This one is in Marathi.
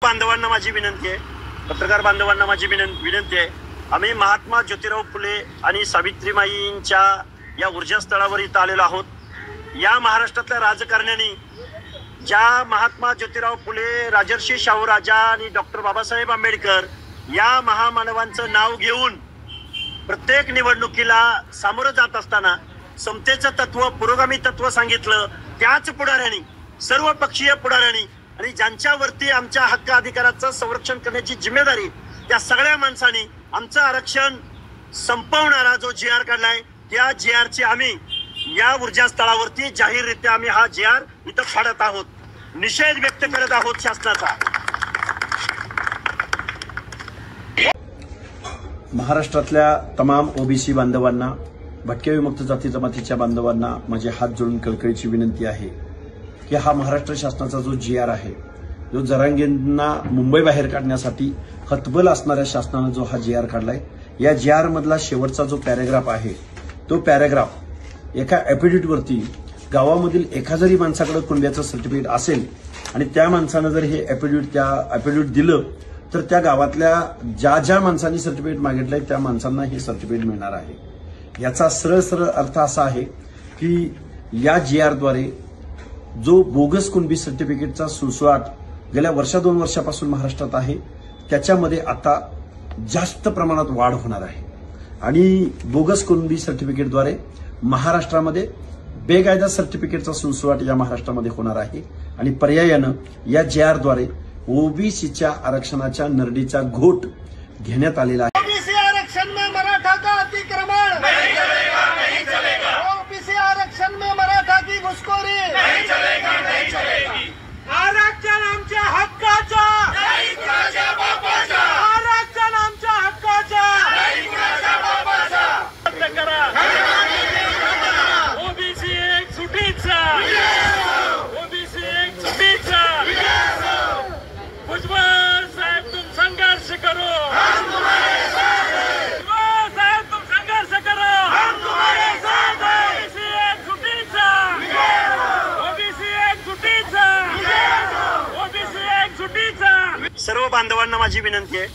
बांधवांना माझी विनंती आहे, पत्रकार बांधवांना माझी विनंती आहे, आम्ही महात्मा ज्योतिराव फुले आणि सावित्रीमाईंच्या या ऊर्जास्थळावर इथं आलेलो आहोत। या महाराष्ट्रातल्या राजकारण्यांनी ज्या महात्मा ज्योतिराव फुले, राजर्षी शाहू राजा आणि डॉक्टर बाबासाहेब आंबेडकर या महामानवांचं नाव घेऊन प्रत्येक निवडणुकीला सामोरं जात असताना समतेचं तत्व, पुरोगामी तत्व सांगितलं, त्याच पुढाऱ्यांनी, सर्व पक्षीय पुढाऱ्यांनी आणि ज्यांच्यावरती आमच्या हक्क अधिकाराचं संरक्षण करण्याची जिम्मेदारी त्या सगळ्या माणसांनी आमचं आरक्षण संपवणारा जो GR काढलाय, त्या GRची आम्ही या ऊर्जास्थळावरती जाहीररित्या आम्ही हा GR इथं फाडत आहोत, निषेध व्यक्त करत आहोत शासनाचा। महाराष्ट्रातल्या तमाम OBC बांधवांना, भटक्या विमुक्त जाती जमातीच्या बांधवांना माझे हात जोडून कळकळीची विनंती आहे की हा महाराष्ट्र शासनाचा जो GR आहे, जो जरांगेंना मुंबई बाहेर काढण्यासाठी हतबल असणाऱ्या शासनानं जो हा GR काढलाय, या GR मधला शेवटचा जो पॅराग्राफ आहे, तो पॅराग्राफ एका ॲफिडेव्हिटवरती गावामधील एका जरी माणसाकडे कुणब्याचं सर्टिफिकेट असेल आणि त्या माणसानं जर हे ॲफिडेव्हिट दिलं तर त्या गावातल्या ज्या माणसांनी सर्टिफिकेट मागितलंय त्या माणसांना हे सर्टिफिकेट मिळणार आहे। याचा सरळ सरळ अर्थ असा आहे की या GRद्वारे जो बोगस कुणबी सर्टिफिकेटचा सुळसुळाट गेल्या दोन वर्षापासून महाराष्ट्रात आहे, त्याच्यामध्ये आता जास्त प्रमाणात वाढ होणार आहे आणि बोगस कुणबी सर्टिफिकेटद्वारे महाराष्ट्रामध्ये बेकायदा सर्टिफिकेटचा सुळसुळाट या महाराष्ट्रामध्ये होणार आहे आणि पर्यायानं या GRद्वारे OBCच्या आरक्षणाच्या नरडीचा घोट घेण्यात आलेला आहे। OBC आरक्षण में मराठा का अतिक्रमण नहीं चलेगा, नहीं चलेगा। OBC आरक्षण में मराठा की घुसखोरी नहीं चलेगा, नहीं चलेगी। आरक्षण आमच्या हक्काचा, नाही कुणाच्या बापाचा। आरक्षण आमच्या हक्काचा, नाही कुणाच्या बापाचा। OBC एक सुटीचा, OBC एक सुटीचा। भुजबळ साहेब तुम संघर्ष करो, हम तुम्हारे साथ हैं। भुजबळ साहेब तुम संघर्ष करो, हम तुम्हारे साथ हैं। OBC एक सुटीचा, OBC एक सुटीचा, OBC एक सुटीचा। सर्व बांधवांना माझी विनंती आहे,